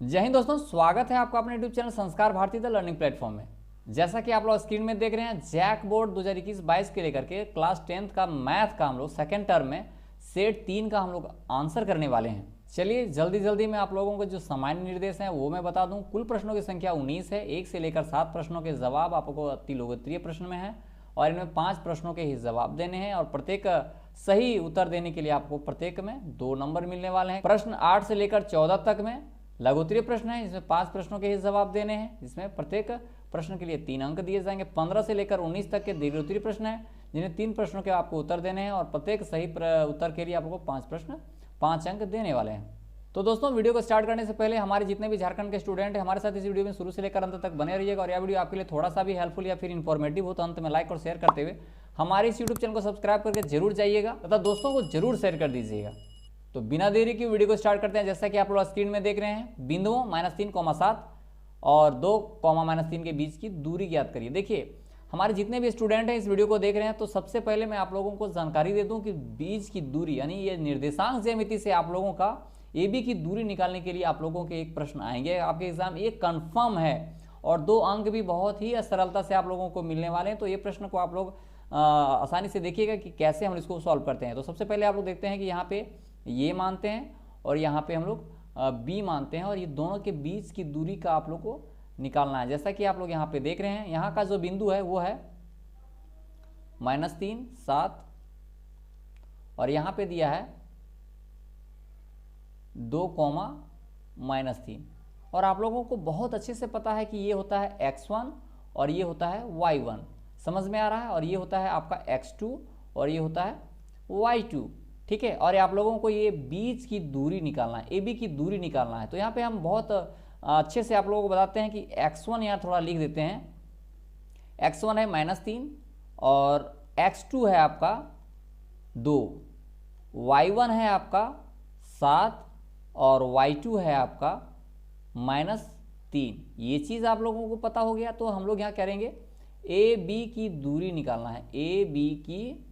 जय हिंद दोस्तों, स्वागत है आपका अपने यूट्यूब चैनल संस्कार भारती द लर्निंग प्लेटफॉर्म में। जैसा कि आप लोग स्क्रीन में देख रहे हैं, जैक बोर्ड 2021-22 के लेकर के क्लास 10th का मैथ का हम लोग सेकेंड टर्म में सेट 3 का हम लोग आंसर करने वाले हैं। चलिए जल्दी जल्दी मैं आप लोगों को जो सामान्य निर्देश हैं वो मैं बता दूं। कुल प्रश्नों की संख्या 19 है। 1 से लेकर 7 प्रश्नों के जवाब आपको अति लोकप्रिय प्रश्न में है और इनमें 5 प्रश्नों के ही जवाब देने हैं और प्रत्येक सही उत्तर देने के लिए आपको प्रत्येक में 2 नंबर मिलने वाले हैं। प्रश्न 8 से लेकर 14 तक में लघुत्तरीय प्रश्न है, इसमें 5 प्रश्नों के ही जवाब देने हैं, जिसमें प्रत्येक प्रश्न के लिए 3 अंक दिए जाएंगे। 15 से लेकर 19 तक के दीर्घोत्तरीय प्रश्न है, जिन्हें 3 प्रश्नों के आपको उत्तर देने हैं और प्रत्येक सही उत्तर के लिए आपको 5 प्रश्न 5 अंक देने वाले हैं। तो दोस्तों, वीडियो को स्टार्ट करने से पहले हमारे जितने भी झारखंड के स्टूडेंट हैं हमारे साथ इस वीडियो में शुरू से लेकर अंत तक बने रहिएगा और यह वीडियो आपके लिए थोड़ा सा भी हेल्पफुल या फिर इन्फॉर्मेटिव हो तो अंत में लाइक और शेयर करते हुए हमारे इस यूट्यूब चैनल को सब्सक्राइब करके जरूर जाइएगा तथा दोस्तों को जरूर शेयर कर दीजिएगा। तो बिना देरी की वीडियो को स्टार्ट करते हैं। जैसा कि आप लोग स्क्रीन में देख रहे हैं, बिंदुओं -3,7 और 2, -3 के बीच की दूरी ज्ञात करिए। देखिए, हमारे जितने भी स्टूडेंट हैं इस वीडियो को देख रहे हैं, तो सबसे पहले मैं आप लोगों को जानकारी दे दूं कि बीच की दूरी यानी ये निर्देशांक ज्यामिति से आप लोगों का AB की दूरी निकालने के लिए आप लोगों के एक प्रश्न आएंगे आपके एग्जाम। ये कन्फर्म है और 2 अंक भी बहुत ही सरलता से आप लोगों को मिलने वाले हैं। तो ये प्रश्न को आप लोग आसानी से देखिएगा कि कैसे हम इसको सॉल्व करते हैं। तो सबसे पहले आप लोग देखते हैं कि यहाँ पे ये मानते हैं और यहाँ पे हम लोग B मानते हैं और ये दोनों के बीच की दूरी का आप लोग को निकालना है। जैसा कि आप लोग यहाँ पे देख रहे हैं, यहाँ का जो बिंदु है वो है -3, 7 और यहाँ पे दिया है 2, -3 और आप लोगों को बहुत अच्छे से पता है कि ये होता है x1 और ये होता है y1, समझ में आ रहा है, और ये होता है आपका x2 और ये होता है y2, ठीक है। और आप लोगों को ये बीच की दूरी निकालना है, AB की दूरी निकालना है। तो यहाँ पे हम बहुत अच्छे से आप लोगों को बताते हैं कि x1 यहाँ थोड़ा लिख देते हैं। x1 है -3 और x2 है आपका 2, y1 है आपका 7 और y2 है आपका -3। ये चीज़ आप लोगों को पता हो गया। तो हम लोग यहाँ करेंगे AB की दूरी निकालना है, AB की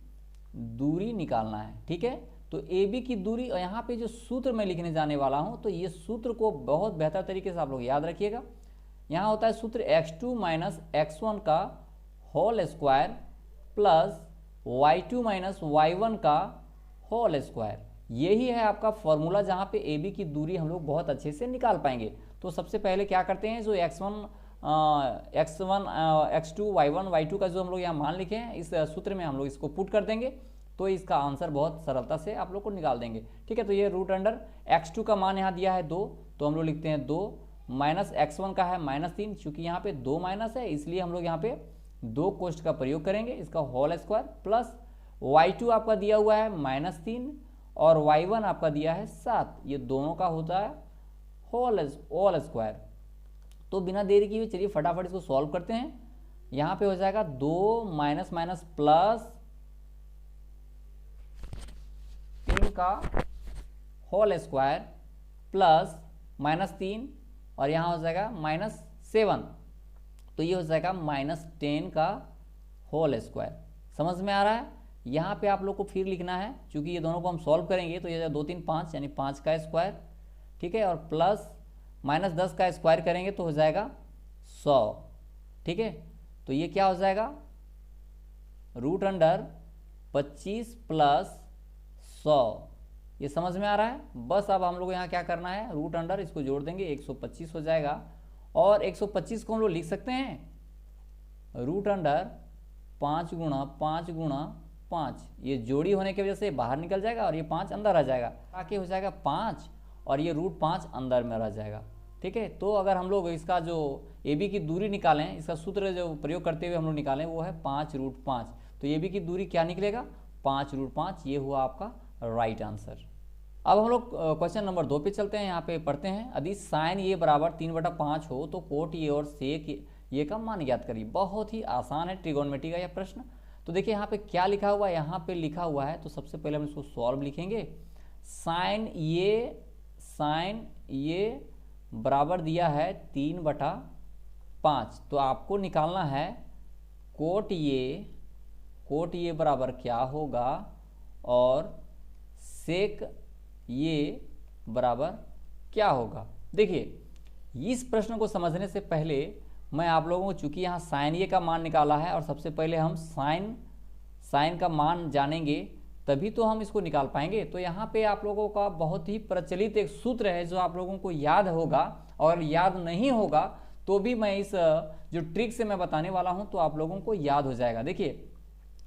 दूरी निकालना है, ठीक है। तो AB की दूरी, और यहाँ पे जो सूत्र मैं लिखने जाने वाला हूँ तो ये सूत्र को बहुत बेहतर तरीके से आप लोग याद रखिएगा। यहाँ होता है सूत्र x2 - x1 का whole square plus y2 - y1 का होल स्क्वायर। यही है आपका फॉर्मूला जहाँ पे AB की दूरी हम लोग बहुत अच्छे से निकाल पाएंगे। तो सबसे पहले क्या करते हैं, जो x1 x2 y1 y2 का जो हम लोग यहाँ मान लिखे हैं इस सूत्र में हम लोग इसको पुट कर देंगे तो इसका आंसर बहुत सरलता से आप लोग को निकाल देंगे, ठीक है। तो ये √x2 का मान यहाँ दिया है 2, तो हम लोग लिखते हैं 2 -x1 का है -3। चूंकि यहाँ पे 2 माइनस है इसलिए हम लोग यहाँ पे 2 कोष्ठ का प्रयोग करेंगे, इसका होल स्क्वायर प्लस y2 आपका दिया हुआ है -3 और y1 आपका दिया है 7। ये दोनों का होता है होल स्क्वायर। तो बिना देरी किए चलिए फटाफट इसको सॉल्व करते हैं। यहाँ पे हो जाएगा 2 माइनस प्लस 3 का होल स्क्वायर प्लस -3 और यहाँ हो जाएगा -7, तो ये हो जाएगा -10 का होल स्क्वायर। समझ में आ रहा है। यहाँ पे आप लोग को फिर लिखना है, क्योंकि ये दोनों को हम सॉल्व करेंगे तो ये 2, 3, 5 यानी 5 का स्क्वायर, ठीक है, और प्लस -10 का स्क्वायर करेंगे तो हो जाएगा 100, ठीक है। तो ये क्या हो जाएगा, √25 प्लस 100। ये समझ में आ रहा है। बस अब हम लोग यहाँ क्या करना है, √ इसको जोड़ देंगे 125 हो जाएगा और 125 को हम लोग लिख सकते हैं √ 5 गुणा 5 गुणा 5। ये जोड़ी होने की वजह से बाहर निकल जाएगा और ये 5 अंदर आ जाएगा, ताकि हो जाएगा 5 और ये √5 अंदर में रह जाएगा, ठीक है। तो अगर हम लोग इसका जो AB की दूरी निकालें, इसका सूत्र जो प्रयोग करते हुए हम लोग निकालें वो है 5√5। तो AB की दूरी क्या निकलेगा, 5√5। ये हुआ आपका राइट आंसर। अब हम लोग क्वेश्चन नंबर 2 पे चलते हैं। यहाँ पे पढ़ते हैं, यदि साइन ये बराबर 3/5 हो तो कोट ये और सेक ये का मान ज्ञात करिए। बहुत ही आसान है ट्रिगोनोमेट्री का यह प्रश्न। तो देखिए यहाँ पे क्या लिखा हुआ है, यहाँ पे लिखा हुआ है, तो सबसे पहले हम इसको सॉल्व लिखेंगे। साइन ये बराबर दिया है 3/5, तो आपको निकालना है कोट ये बराबर क्या होगा और सेक ये बराबर क्या होगा। देखिए इस प्रश्न को समझने से पहले मैं आप लोगों को, चूंकि यहाँ साइन ए का मान निकाला है और सबसे पहले हम साइन का मान जानेंगे तभी तो हम इसको निकाल पाएंगे। तो यहाँ पे आप लोगों का बहुत ही प्रचलित एक सूत्र है जो आप लोगों को याद होगा, और याद नहीं होगा तो भी मैं इस जो ट्रिक से मैं बताने वाला हूँ तो आप लोगों को याद हो जाएगा। देखिए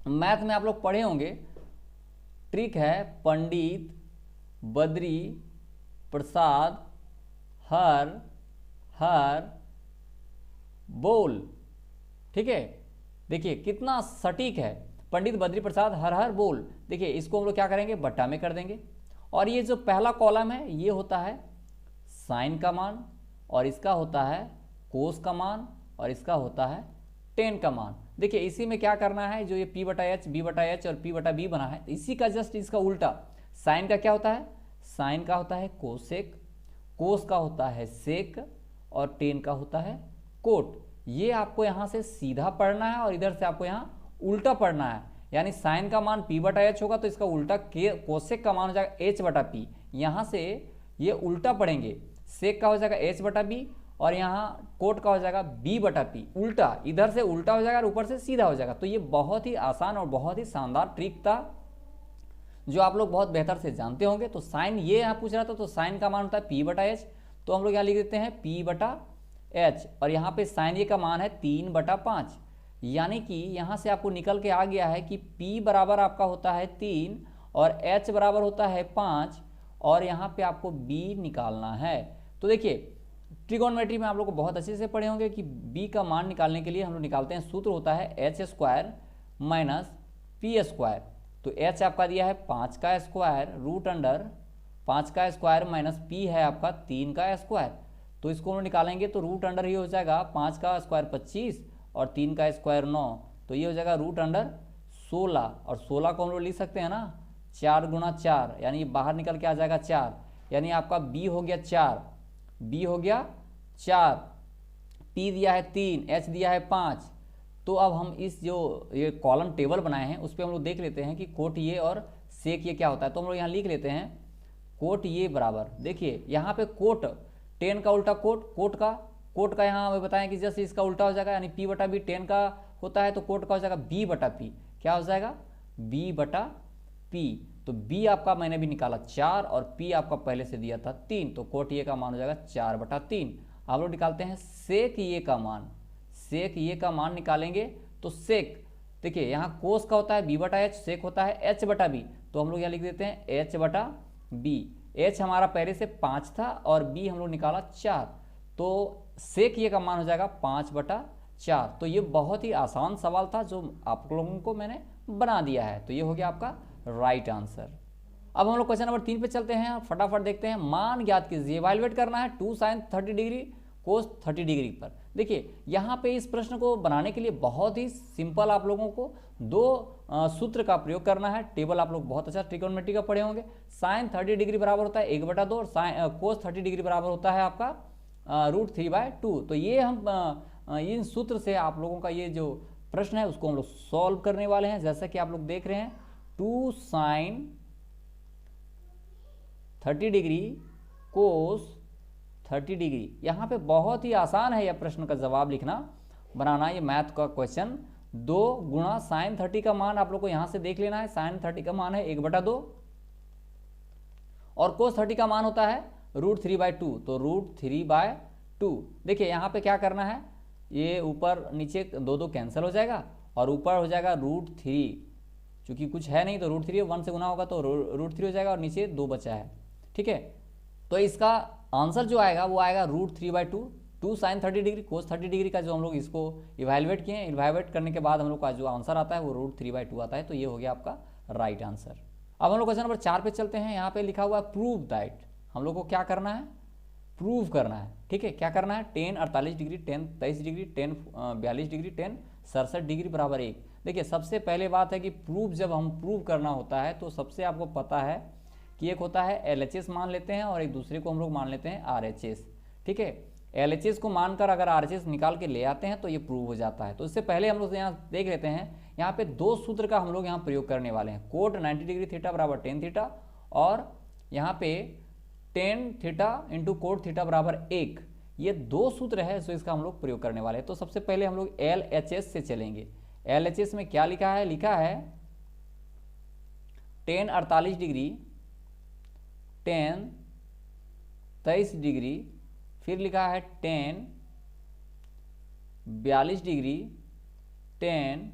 मैथ में आप लोग पढ़े होंगे, ट्रिक है पंडित बद्री प्रसाद हर हर बोल। ठीक है, देखिए कितना सटीक है, पंडित बद्री प्रसाद हर हर बोल। देखिए इसको हम लोग क्या करेंगे, बट्टा में कर देंगे, और ये जो पहला कॉलम है ये होता है साइन का मान, और इसका होता है कोस का मान, और इसका होता है टेन का मान। देखिए इसी में क्या करना है, जो ये p बटा एच, b बटा एच और p बटा b बना है, इसी का जस्ट इसका उल्टा। साइन का क्या होता है, साइन का होता है कोसेक, कोस का होता है सेक, और टेन का होता है कोट। ये आपको यहाँ से सीधा पढ़ना है और इधर से आपको यहाँ उल्टा पढ़ना है। यानी साइन का मान p बटा एच होगा तो इसका उल्टा कोसेक का मान हो जाएगा h बटा p। यहाँ से ये उल्टा पढ़ेंगे, सेक का हो जाएगा h बटा b, और यहाँ कोट का हो जाएगा b बटा p। उल्टा, इधर से उल्टा हो जाएगा और ऊपर से सीधा हो जाएगा। तो ये बहुत ही आसान और बहुत ही शानदार ट्रिक था जो आप लोग बहुत बेहतर से जानते होंगे। तो साइन ये यहाँ पूछ रहा था, तो साइन का मान होता है p बटा एच, तो हम लोग यहाँ लिख देते हैं p बटा एच, और यहाँ पे साइन ये का मान है 3 बटा 5। यानी कि यहाँ से आपको निकल के आ गया है कि p बराबर आपका होता है 3 और h बराबर होता है 5, और यहाँ पे आपको b निकालना है। तो देखिए ट्रिगोनोमेट्री में आप लोग को बहुत अच्छे से पढ़े होंगे कि b का मान निकालने के लिए हम लोग निकालते हैं, सूत्र होता है H square minus P square. तो h आपका दिया है 5 का स्क्वायर रूट अंडर 5 का स्क्वायर माइनस p है आपका 3 का स्क्वायर। तो इसको हम लोग निकालेंगे तो रूट अंडर ये हो जाएगा 5 का स्क्वायर 25 और 3 का स्क्वायर 9, तो ये हो जाएगा रूट अंडर 16। और 16 को हम लोग लिख सकते हैं ना 4 गुणा 4, यानी बाहर निकल के आ जाएगा 4, यानी आपका b हो गया 4, b हो गया 4, p दिया है 3, h दिया है 5। तो अब हम इस जो ये कॉलम टेबल बनाए हैं उस पर हम लोग देख लेते हैं कि कोट ये और सेक ये क्या होता है। तो हम लोग यहाँ लिख लेते हैं कोट ये बराबर, देखिए यहाँ पे कोट 10 का उल्टा कोट का यहाँ हमें बताएं कि जैसे इसका उल्टा हो जाएगा, यानी p बटा b 10 का होता है तो कोट का हो जाएगा b बटा p। क्या हो जाएगा, b बटा p। तो b आपका मैंने भी निकाला 4 और p आपका पहले से दिया था 3, तो कोट ये का मान हो जाएगा 4 बटा 3। आप लोग निकालते हैं सेक ये का मान, सेक ये का मान निकालेंगे तो सेक, देखिए यहाँ कोस का होता है b बटा h, सेक होता है h बटा b, तो हम लोग यहाँ लिख देते हैं h बटा b। h हमारा पहले से 5 था और b हम लोग निकाला 4, तो सेक ये का मान हो जाएगा 5 बटा 4। तो ये बहुत ही आसान सवाल था जो आप लोगों को मैंने बना दिया है, तो ये हो गया आपका राइट आंसर। अब हम लोग क्वेश्चन नंबर 3 पे चलते हैं, फटाफट देखते हैं। मान ज्ञात कीजिए, इवैल्यूएट करना है 2 sin 30 डिग्री कोस 30 डिग्री पर। देखिए यहाँ पे इस प्रश्न को बनाने के लिए बहुत ही सिंपल आप लोगों को दो सूत्र का प्रयोग करना है। टेबल आप लोग बहुत अच्छा ट्रिगोनोमेट्री का पढ़े होंगे। साइन 30 डिग्री बराबर होता है 1/2 और कोस 30 डिग्री बराबर होता है आपका रूट 3/2। तो ये हम इन सूत्र से आप लोगों का ये जो प्रश्न है उसको हम लोग सॉल्व करने वाले हैं। जैसा कि आप लोग देख रहे हैं 2 sin 30 डिग्री कोस 30 डिग्री, यहाँ पे बहुत ही आसान है यह प्रश्न का जवाब लिखना बनाना। ये मैथ का क्वेश्चन 2 गुणा साइन 30 का मान आप लोग को यहाँ से देख लेना है। साइन 30 का मान है 1/2 और कोस 30 का मान होता है रूट 3/2, तो रूट 3/2। देखिए यहाँ पे क्या करना है, ये ऊपर नीचे 2 कैंसिल हो जाएगा और ऊपर हो जाएगा रूट 3, चूंकि कुछ है नहीं तो रूट 3 1 से गुना होगा तो रूट 3 हो जाएगा और नीचे 2 बचा है। ठीक है, तो इसका आंसर जो आएगा वो आएगा root 3/2। 2 sin 30 degree cos 30 degree का जो हम लोग इसको इवैल्यूएट किए हैं, इवैल्यूएट करने के बाद हम लोग का जो आंसर आता है वो रूट 3/2 आता है। तो ये हो गया आपका राइट आंसर। अब हम लोग क्वेश्चन नंबर 4 पे चलते हैं। यहाँ पे लिखा हुआ है प्रूव दैट, हम लोग को क्या करना है, प्रूव करना है। ठीक है, क्या करना है, 10 48 डिग्री 10 23 डिग्री 10 42 डिग्री 10 67 डिग्री बराबर 1। देखिए सबसे पहले बात है कि प्रूव जब हम प्रूव करना होता है तो सबसे आपको पता है कि एक होता है LHS मान लेते हैं और एक दूसरे को हम लोग मान लेते हैं RHS। ठीक है, LHS को मानकर अगर RHS निकाल के ले आते हैं तो ये प्रूव हो जाता है। तो इससे पहले हम लोग यहाँ देख लेते हैं, यहाँ पे 2 सूत्र का हम लोग यहाँ प्रयोग करने वाले हैं। कोट 90 डिग्री थीटा बराबर 10 थीटा और यहाँ पे 10 थीटा इंटू कोट थीटा बराबर 1। ये दो सूत्र है जो इसका हम लोग प्रयोग करने वाले हैं। तो सबसे पहले हम लोग LHS से चलेंगे। LHS में क्या लिखा है? लिखा है tan 48 डिग्री, tan 23 डिग्री, फिर लिखा है tan 42 डिग्री, tan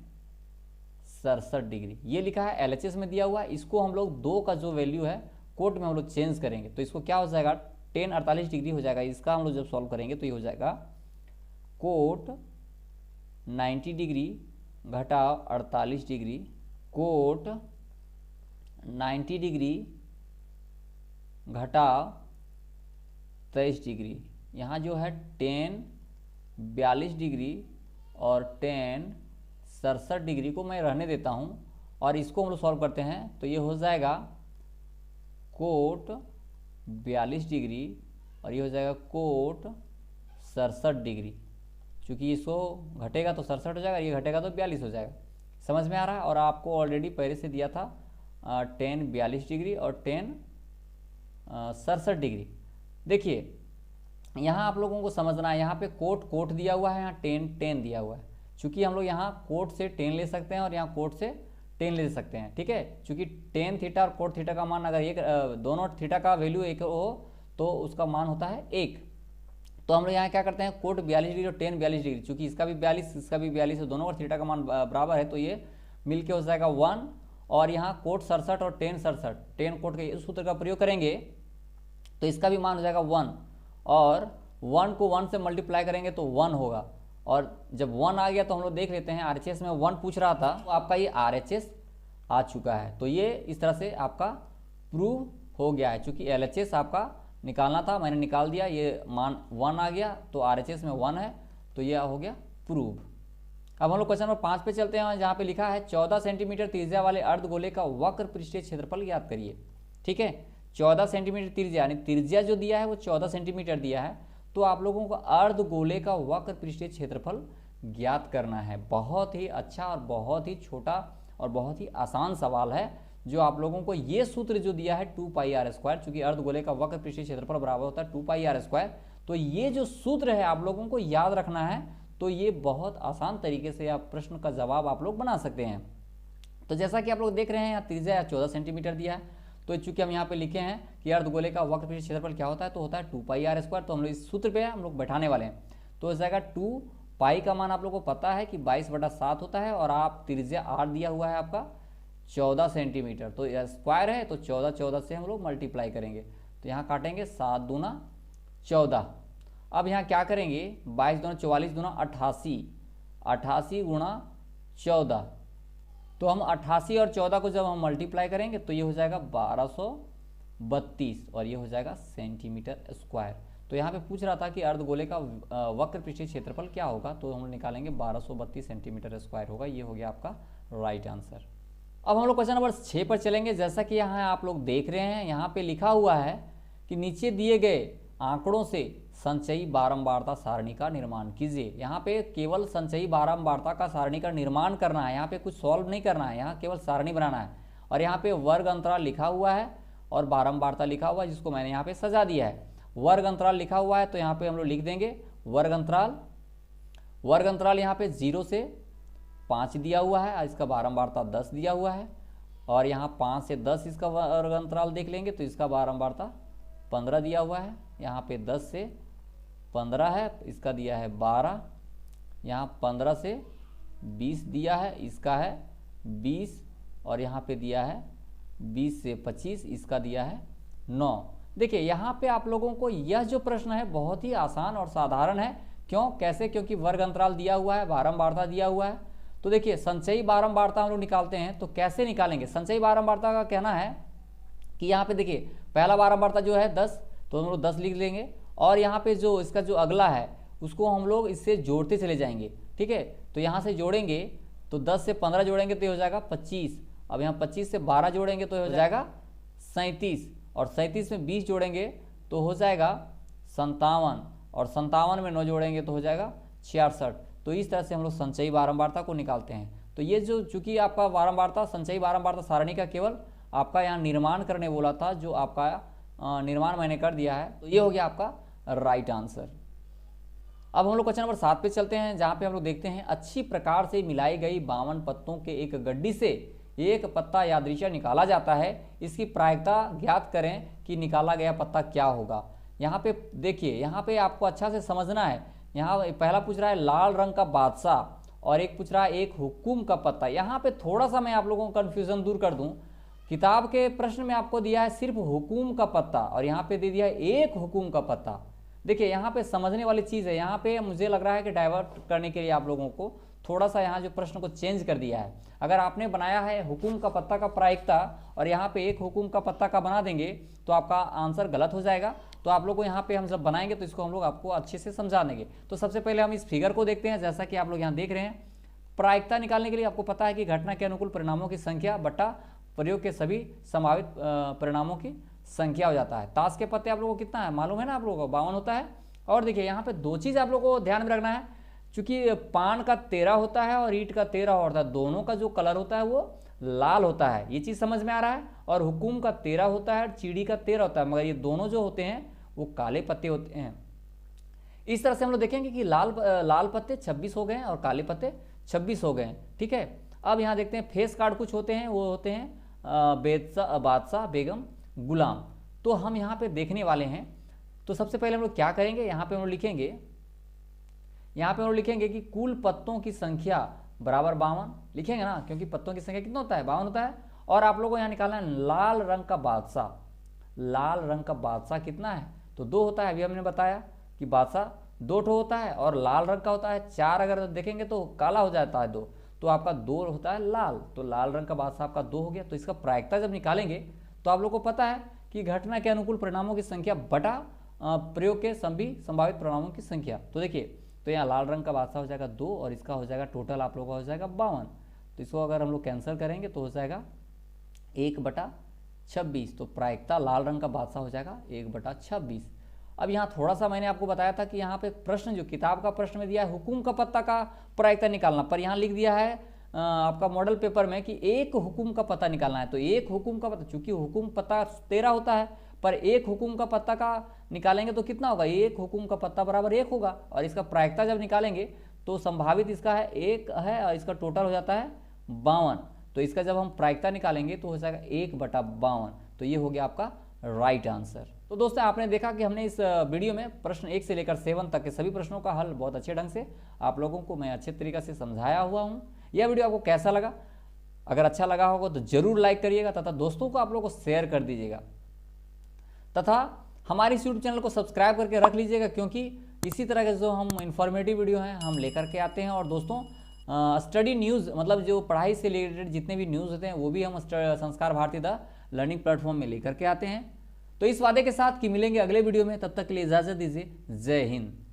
67 डिग्री। ये लिखा है LHS में दिया हुआ है। इसको हम लोग दो का जो वैल्यू है कोट में हम लोग चेंज करेंगे, तो इसको क्या हो जाएगा? tan 48 डिग्री हो जाएगा। इसका हम लोग जब सॉल्व करेंगे तो ये हो जाएगा कोट 90 डिग्री घटाव 48 डिग्री, कोट 90 डिग्री घटाव 23 डिग्री। यहाँ जो है tan 42 डिग्री और tan 67 डिग्री को मैं रहने देता हूँ, और इसको हम लोग सॉल्व करते हैं तो ये हो जाएगा कोट 42 डिग्री और ये हो जाएगा कोट 67 डिग्री। चूँकि इसको घटेगा तो 67 हो जाएगा, ये घटेगा तो 42 हो जाएगा। समझ में आ रहा है? और आपको ऑलरेडी पहले से दिया था tan 42 डिग्री और tan 67 डिग्री। देखिए यहाँ आप लोगों को समझना है, यहाँ पे कोट दिया हुआ है, यहाँ tan दिया हुआ है। चूँकि हम लोग यहाँ कोट से tan ले सकते हैं और यहाँ कोट से tan ले सकते हैं, ठीक है। चूँकि tan थीटा और कोट थीटा का मान अगर एक दोनों थीटा का वैल्यू एक हो तो उसका मान होता है 1। तो हम लोग यहाँ क्या करते हैं, कोट 42 डिग्री और tan 42 डिग्री, चूँकि इसका भी 42 इसका भी 42 है, दोनों का थीटा का मान बराबर है, तो ये मिल के हो जाएगा 1। और यहाँ कोट 67 और tan 67, tan कोट के इस सूत्र का प्रयोग करेंगे तो इसका भी मान हो जाएगा 1, और 1 को 1 से मल्टीप्लाई करेंगे तो 1 होगा। और जब 1 आ गया तो हम लोग देख लेते हैं, RHS में 1 पूछ रहा था, तो आपका ये RHS आ चुका है। तो ये इस तरह से आपका प्रूव हो गया है। चूँकि LHS आपका निकालना था, मैंने निकाल दिया, ये मान 1 आ गया, तो RHS में 1 है, तो ये हो गया प्रूव। अब हम लोग क्वेश्चन नंबर 5 पे चलते हैं, जहाँ पे लिखा है 14 सेंटीमीटर त्रिज्या वाले अर्धगोले का वक्र पृष्ठीय क्षेत्रफल ज्ञात करिए। ठीक है, 14 सेंटीमीटर त्रिज्या, यानी त्रिज्या जो दिया है वो 14 सेंटीमीटर दिया है, तो आप लोगों को अर्धगोले का वक्र पृष्ठीय क्षेत्रफल ज्ञात करना है। बहुत ही अच्छा और बहुत ही छोटा और बहुत ही आसान सवाल है, जो आप लोगों को ये सूत्र जो दिया है 2πr², चूंकि अर्धगोले का वक्र पृष्ठीय क्षेत्रफल बराबर होता है 2πr², तो ये जो सूत्र है आप लोगों को याद रखना है। तो ये बहुत आसान तरीके से आप प्रश्न का जवाब आप लोग बना सकते हैं। तो जैसा कि आप लोग देख रहे हैं, यहाँ त्रिज्या 14 सेंटीमीटर दिया है, तो चूंकि हम यहाँ पे लिखे हैं कि अर्धगोले का वक्र पृष्ठीय क्षेत्रफल क्या होता है, तो होता है 2πr²। तो हम लोग इस सूत्र पे हम लोग बैठाने वाले हैं, तो हो जाएगा 2 पाई का मान आप लोगों को पता है कि 22/7 होता है, और आप त्रिज्या r दिया हुआ है आपका 14 सेंटीमीटर, तो यह स्क्वायर है, तो 14 से हम लोग मल्टीप्लाई करेंगे, तो यहाँ काटेंगे 7 दूना 14। अब यहाँ क्या करेंगे, 22 दूना 44 दूना 88, 88 गुणा 14, तो हम 88 और 14 को जब हम मल्टीप्लाई करेंगे तो ये हो जाएगा 1232, और ये हो जाएगा सेंटीमीटर स्क्वायर। तो यहाँ पे पूछ रहा था कि अर्धगोले का वक्र पृष्ठीय क्षेत्रफल क्या होगा, तो हम निकालेंगे 1232 सेंटीमीटर स्क्वायर होगा। ये हो गया आपका राइट आंसर। अब हम लोग क्वेश्चन नंबर 6 पर चलेंगे। जैसा कि यहाँ आप लोग देख रहे हैं, यहाँ पे लिखा हुआ है कि नीचे दिए गए आंकड़ों से संचयी बारंबारता सारणी का निर्माण कीजिए। यहाँ पे केवल संचयी बारंबारता का सारणी का निर्माण करना है, यहाँ पे कुछ सॉल्व नहीं करना है, यहाँ केवल सारणी बनाना है। और यहाँ पे वर्ग अंतराल लिखा हुआ है और बारंबारता लिखा हुआ है, जिसको मैंने यहाँ पे सजा दिया है। वर्ग अंतराल लिखा हुआ है तो यहाँ पे हम लोग लिख देंगे वर्ग अंतराल यहाँ पे 0 से 5 दिया हुआ है, इसका बारंबारता 10 दिया हुआ है, और यहाँ 5 से 10 इसका वर्ग अंतराल देख लेंगे तो इसका बारंबारता 15 दिया हुआ है। यहाँ पे 10 से 15 है, इसका दिया है 12, यहाँ 15 से 20 दिया है, इसका है 20, और यहाँ पे दिया है 20 से 25, इसका दिया है 9। देखिए यहाँ पे आप लोगों को यह जो प्रश्न है बहुत ही आसान और साधारण है। क्यों, कैसे? क्योंकि वर्ग अंतराल दिया हुआ है, बारंबारता दिया हुआ है। तो देखिए संचयी बारंबारता हम लोग निकालते हैं, तो कैसे निकालेंगे? संचयी बारंबारता का कहना है कि यहाँ पे देखिए पहला बारंबारता जो है 10, तो हम लोग 10 लिख लेंगे, और यहाँ पे जो इसका जो अगला है उसको हम लोग इससे जोड़ते चले जाएंगे। ठीक है, तो यहाँ से जोड़ेंगे तो 10 से 15 जोड़ेंगे तो हो जाएगा 25। अब यहाँ 25 से 12 जोड़ेंगे तो हो जाएगा 37, और 37 में 20 जोड़ेंगे तो हो जाएगा 57, और 57 में 9 जोड़ेंगे तो हो जाएगा 66। तो इस तरह से हम लोग संचयी बारंबारता को निकालते हैं। तो ये जो चूंकि आपका बारंबारता संचयी बारंबारता सारणी का केवल आपका यहाँ निर्माण करने बोला था, जो आपका निर्माण मैंने कर दिया है, तो ये हो गया आपका राइट आंसर। अब हम लोग क्वेश्चन नंबर 7 पे चलते हैं, जहाँ पे हम लोग देखते हैं अच्छी प्रकार से मिलाई गई 52 पत्तों के एक गड्डी से एक पत्ता यादृच्छा निकाला जाता है, इसकी प्रायिकता ज्ञात करें कि निकाला गया पत्ता क्या होगा। यहाँ पे देखिए, यहाँ पे आपको अच्छा से समझना है। यहाँ पहला पूछ रहा है लाल रंग का बादशाह और एक पूछ रहा है एक हुकुम का पत्ता। यहाँ पे थोड़ा सा मैं आप लोगों को कन्फ्यूजन दूर कर दूं, किताब के प्रश्न में आपको दिया है सिर्फ हुकुम का पत्ता और यहाँ पे दे दिया है एक हुकुम का पत्ता। देखिए यहाँ पे समझने वाली चीज़ है, यहाँ पे मुझे लग रहा है कि डाइवर्ट करने के लिए आप लोगों को थोड़ा सा यहाँ जो प्रश्न को चेंज कर दिया है। अगर आपने बनाया है हुकुम का पत्ता का प्रायिकता और यहाँ पे एक हुकुम का पत्ता का बना देंगे तो आपका आंसर गलत हो जाएगा। तो आप लोग को यहाँ पे हम जब बनाएंगे तो इसको हम लोग आपको अच्छे से समझा देंगे। तो सबसे पहले हम इस फिगर को देखते हैं। जैसा कि आप लोग यहाँ देख रहे हैं, प्रायिकता निकालने के लिए आपको पता है कि घटना के अनुकूल परिणामों की संख्या बटा प्रयोग के सभी संभावित परिणामों की संख्या हो जाता है। ताश के पत्ते आप लोगों को कितना है मालूम है ना, आप लोगों को 52 होता है। और देखिए यहाँ पे दो चीज़ आप लोगों को ध्यान में रखना है, चूंकि पान का 13 होता है और ईंट का 13 होता है, दोनों का जो कलर होता है वो लाल होता है, ये चीज़ समझ में आ रहा है। और हुकुम का 13 होता है, चीड़ी का 13 होता है, मगर ये दोनों जो होते हैं वो काले पत्ते होते हैं। इस तरह से हम लोग देखेंगे कि लाल पत्ते 26 हो गए हैं और काले पत्ते 26 हो गए हैं। ठीक है, अब यहाँ देखते हैं फेस कार्ड कुछ होते हैं, वो होते हैं बादशाह, बेगम, गुलाम। तो हम यहाँ पे देखने वाले हैं। तो सबसे पहले हम लोग क्या करेंगे, यहाँ पे हम लोग लिखेंगे कि कुल पत्तों की संख्या बराबर 52 लिखेंगे ना, क्योंकि पत्तों की संख्या कितना होता है 52 होता है। और आप लोगों को यहाँ निकालना है लाल रंग का बादशाह। लाल रंग का बादशाह कितना है, तो 2 होता है। अभी हमने बताया कि बादशाह 2 ठो होता है और लाल रंग का होता है 4। अगर देखेंगे तो काला हो जाता है 2, तो आपका 2 होता है लाल। तो लाल रंग का बादशाह आपका 2 हो गया। तो इसका प्रायिकता जब निकालेंगे तो आप लोग को पता है कि घटना के अनुकूल परिणामों की संख्या बटा प्रयोग के सभी संभावित परिणामों की संख्या। तो देखिए, तो यहाँ लाल रंग का बादशाह हो जाएगा 2 और इसका हो जाएगा टोटल आप लोगों का हो जाएगा 52। तो इसको अगर हम लोग कैंसिल करेंगे तो हो जाएगा 1/26। तो प्रायिकता लाल रंग का बादशाह हो जाएगा 1/26। अब यहाँ थोड़ा सा मैंने आपको बताया था कि यहाँ पे प्रश्न जो किताब का प्रश्न में दिया है हुकुम का पत्ता का प्रायिकता निकालना, पर यहाँ लिख दिया है आपका मॉडल पेपर में कि एक हुकुम का पत्ता निकालना है। तो एक हुकुम का पत्ता, चूंकि हुकुम पत्ता 13 होता है, पर एक हुकुम का पत्ता का निकालेंगे तो कितना होगा, एक हुकुम का पत्ता बराबर 1 होगा। और इसका प्रायिकता जब निकालेंगे तो संभावित इसका है 1 है और इसका टोटल हो जाता है 52। तो इसका जब हम प्रायिकता निकालेंगे तो हो जाएगा 1/52। तो ये हो गया आपका राइट आंसर। तो दोस्तों आपने देखा कि हमने इस वीडियो में प्रश्न 1 से लेकर 7 तक के सभी प्रश्नों का हल बहुत अच्छे ढंग से आप लोगों को मैं अच्छे तरीके से समझाया हुआ हूँ। यह वीडियो आपको कैसा लगा, अगर अच्छा लगा होगा तो जरूर लाइक करिएगा तथा दोस्तों को आप लोगों को शेयर कर दीजिएगा तथा हमारे इस यूट्यूब चैनल को सब्सक्राइब करके रख लीजिएगा, क्योंकि इसी तरह के जो हम इंफॉर्मेटिव वीडियो हैं हम लेकर के आते हैं। और दोस्तों स्टडी न्यूज़ मतलब जो पढ़ाई से रिलेटेड जितने भी न्यूज़ होते हैं वो भी हम संस्कार भारती द लर्निंग प्लेटफॉर्म में लेकर के आते हैं। तो इस वादे के साथ कि मिलेंगे अगले वीडियो में, तब तक के लिए इजाज़त दीजिए। जय हिंद।